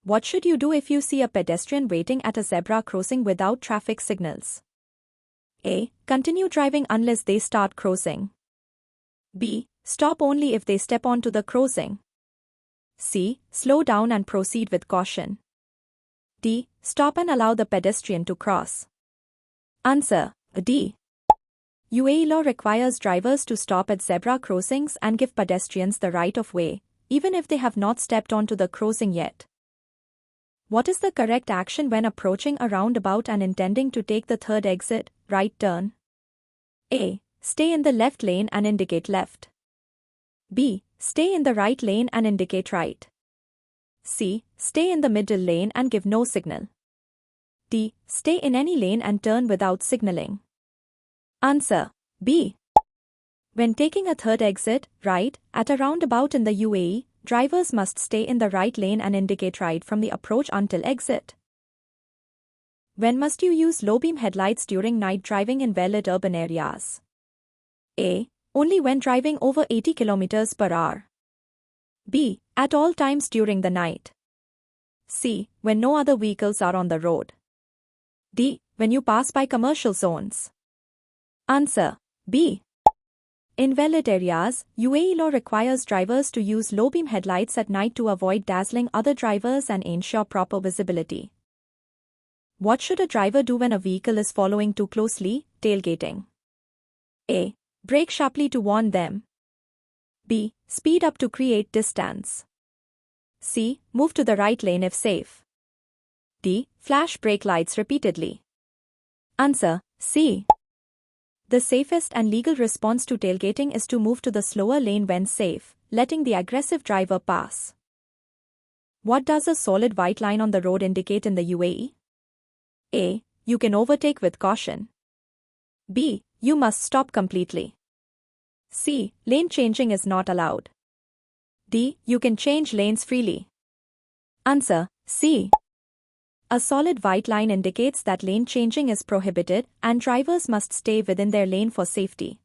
What should you do if you see a pedestrian waiting at a zebra crossing without traffic signals? A. Continue driving unless they start crossing. B. Stop only if they step onto the crossing. C. Slow down and proceed with caution. D. Stop and allow the pedestrian to cross. Answer: D. UAE law requires drivers to stop at zebra crossings and give pedestrians the right of way, even if they have not stepped onto the crossing yet. What is the correct action when approaching a roundabout and intending to take the third exit, right turn? A. Stay in the left lane and indicate left. B. Stay in the right lane and indicate right. C. Stay in the middle lane and give no signal. D. Stay in any lane and turn without signaling. Answer: B. When taking a third exit, right, at a roundabout in the UAE, drivers must stay in the right lane and indicate right from the approach until exit. When must you use low-beam headlights during night driving in well-lit urban areas? A. Only when driving over 80 km per hour. B. At all times during the night. C. When no other vehicles are on the road. D. When you pass by commercial zones. Answer: B. In well-lit areas, UAE law requires drivers to use low-beam headlights at night to avoid dazzling other drivers and ensure proper visibility. What should a driver do when a vehicle is following too closely? Tailgating. A. Brake sharply to warn them. B. Speed up to create distance. C. Move to the right lane if safe. D. Flash brake lights repeatedly. Answer: C. The safest and legal response to tailgating is to move to the slower lane when safe, letting the aggressive driver pass. What does a solid white line on the road indicate in the UAE? A. You can overtake with caution. B. You must stop completely. C. Lane changing is not allowed. D. You can change lanes freely. Answer: C. A solid white line indicates that lane changing is prohibited and drivers must stay within their lane for safety.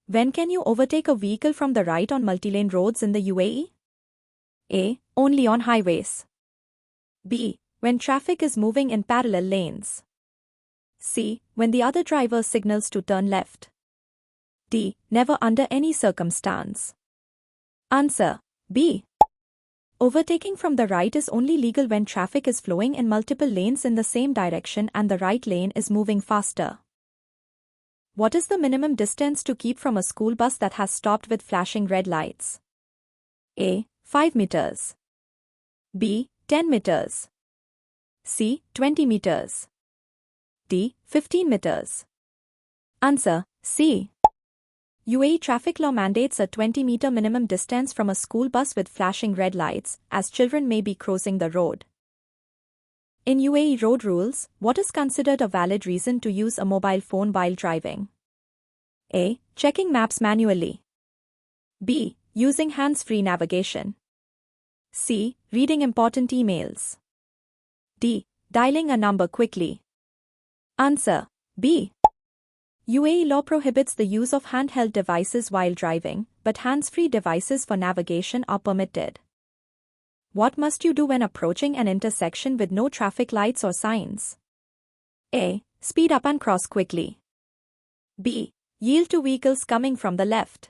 When can you overtake a vehicle from the right on multi-lane roads in the UAE? A. Only on highways. B. When traffic is moving in parallel lanes. C. When the other driver signals to turn left. D. Never under any circumstance. Answer: B. Overtaking from the right is only legal when traffic is flowing in multiple lanes in the same direction and the right lane is moving faster. What is the minimum distance to keep from a school bus that has stopped with flashing red lights? A. 5 meters. B. 10 meters. C. 20 meters. D. 15 meters. Answer: C. UAE traffic law mandates a 20-meter minimum distance from a school bus with flashing red lights, as children may be crossing the road. In UAE road rules, what is considered a valid reason to use a mobile phone while driving? A. Checking maps manually. B. Using hands-free navigation. C. Reading important emails. D. Dialing a number quickly. Answer: B. UAE law prohibits the use of handheld devices while driving, but hands-free devices for navigation are permitted. What must you do when approaching an intersection with no traffic lights or signs? A. Speed up and cross quickly. B. Yield to vehicles coming from the left.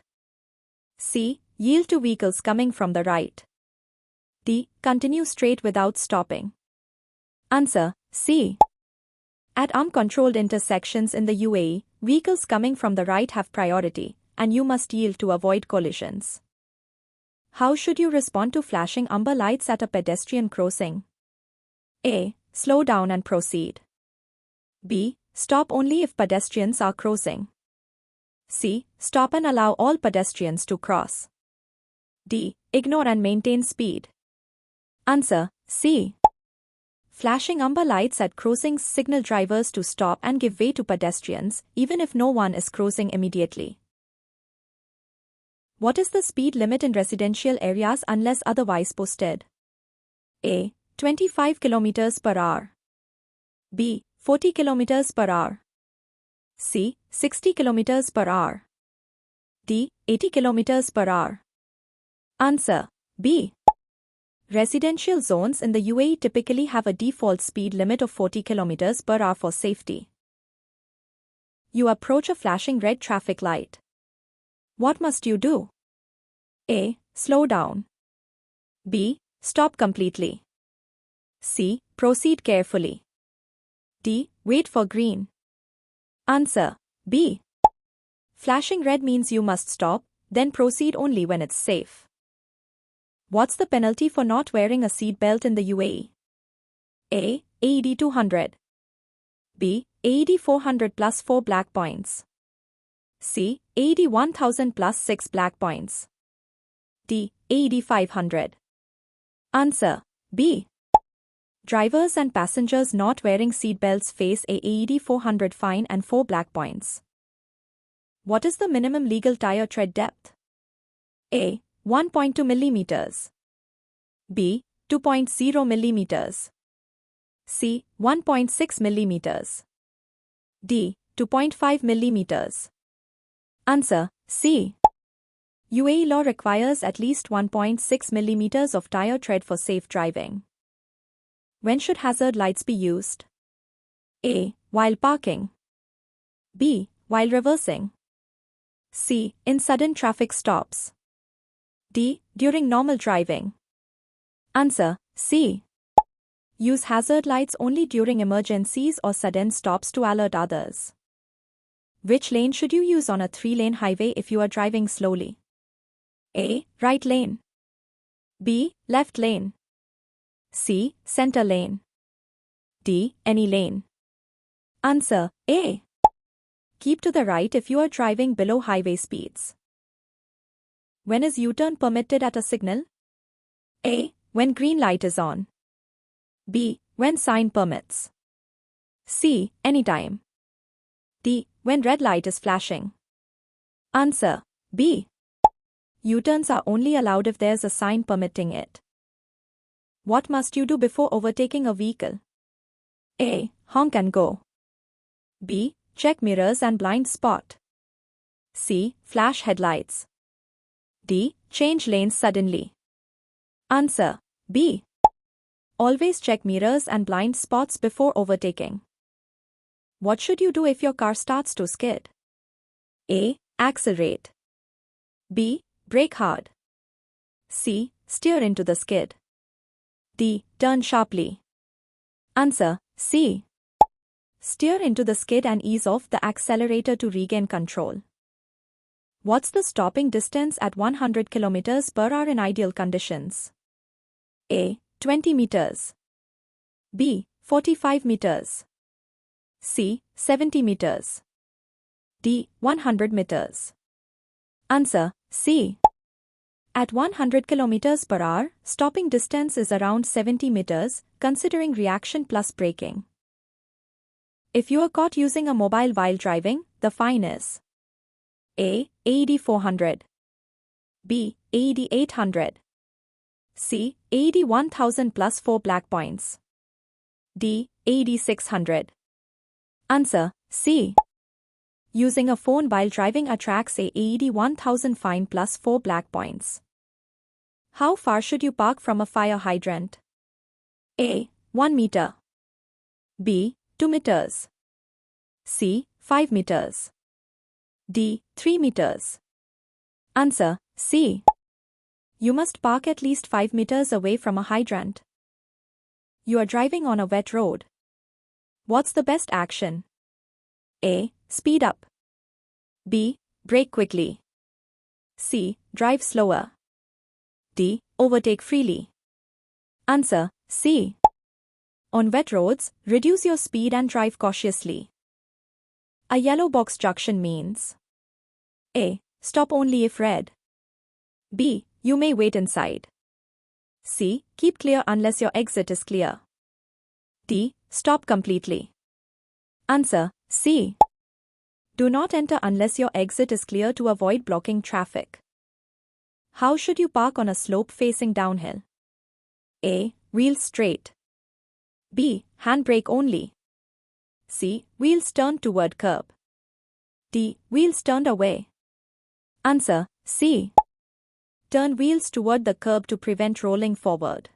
C. Yield to vehicles coming from the right. D. Continue straight without stopping. Answer: C. At controlled intersections in the UAE, vehicles coming from the right have priority, and you must yield to avoid collisions. How should you respond to flashing amber lights at a pedestrian crossing? A. Slow down and proceed. B. Stop only if pedestrians are crossing. C. Stop and allow all pedestrians to cross. D. Ignore and maintain speed. Answer: C. Flashing amber lights at crossings signal drivers to stop and give way to pedestrians, even if no one is crossing immediately. What is the speed limit in residential areas unless otherwise posted? A. 25 km per hour. B. 40 km per hour. C. 60 km per hour. D. 80 km per hour. Answer: B. Residential zones in the UAE typically have a default speed limit of 40 km per hour for safety. You approach a flashing red traffic light. What must you do? A. Slow down. B. Stop completely. C. Proceed carefully. D. Wait for green. Answer: B. Flashing red means you must stop, then proceed only when it's safe. What's the penalty for not wearing a seat belt in the UAE? A. AED 200. B. AED 400 plus 4 black points. C. AED 1000 plus 6 black points. D. AED 500. Answer: B. Drivers and passengers not wearing seatbelts face a AED 400 fine and 4 black points. What is the minimum legal tire tread depth? A. 1.2 mm. B. 2.0 mm. C. 1.6 mm. D. 2.5 mm. Answer: C. UAE law requires at least 1.6 mm of tire tread for safe driving. When should hazard lights be used? A. While parking. B. While reversing. C. In sudden traffic stops. D. During normal driving. Answer: C. Use hazard lights only during emergencies or sudden stops to alert others. Which lane should you use on a 3-lane highway if you are driving slowly? A. Right lane. B. Left lane. C. Center lane. D. Any lane. Answer: A. Keep to the right if you are driving below highway speeds. When is U-turn permitted at a signal? A. When green light is on. B. When sign permits. C. Anytime. D. When red light is flashing. Answer: B. U-turns are only allowed if there's a sign permitting it. What must you do before overtaking a vehicle? A. Honk and go. B. Check mirrors and blind spot. C. Flash headlights. D. Change lanes suddenly. Answer: B. Always check mirrors and blind spots before overtaking. What should you do if your car starts to skid? A. Accelerate. B. Brake hard. C. Steer into the skid. D. Turn sharply. Answer: C. Steer into the skid and ease off the accelerator to regain control. What's the stopping distance at 100 km per hour in ideal conditions? A. 20 meters. B. 45 meters. C. 70 meters. D. 100 meters. Answer: C. At 100 km per hour, stopping distance is around 70 meters, considering reaction plus braking. If you are caught using a mobile while driving, the fine is: A. AED 400. B. AED 800. C. AED 1000 plus 4 black points. D. AED 600. Answer: C. Using a phone while driving attracts a AED 1000 fine plus 4 black points. How far should you park from a fire hydrant? A. 1 meter. B. 2 meters. C. 5 meters. D. 3 meters. Answer: C. You must park at least 5 meters away from a hydrant. You are driving on a wet road. What's the best action? A. Speed up. B. Brake quickly. C. Drive slower. D. Overtake freely. Answer: C. On wet roads, reduce your speed and drive cautiously. A yellow box junction means: A. Stop only if red. B. You may wait inside. C. Keep clear unless your exit is clear. D. Stop completely. Answer: C. Do not enter unless your exit is clear to avoid blocking traffic. How should you park on a slope facing downhill? A. Wheels straight. B. Handbrake only. C. Wheels turned toward curb. D. Wheels turned away. Answer: C. Turn wheels toward the curb to prevent rolling forward.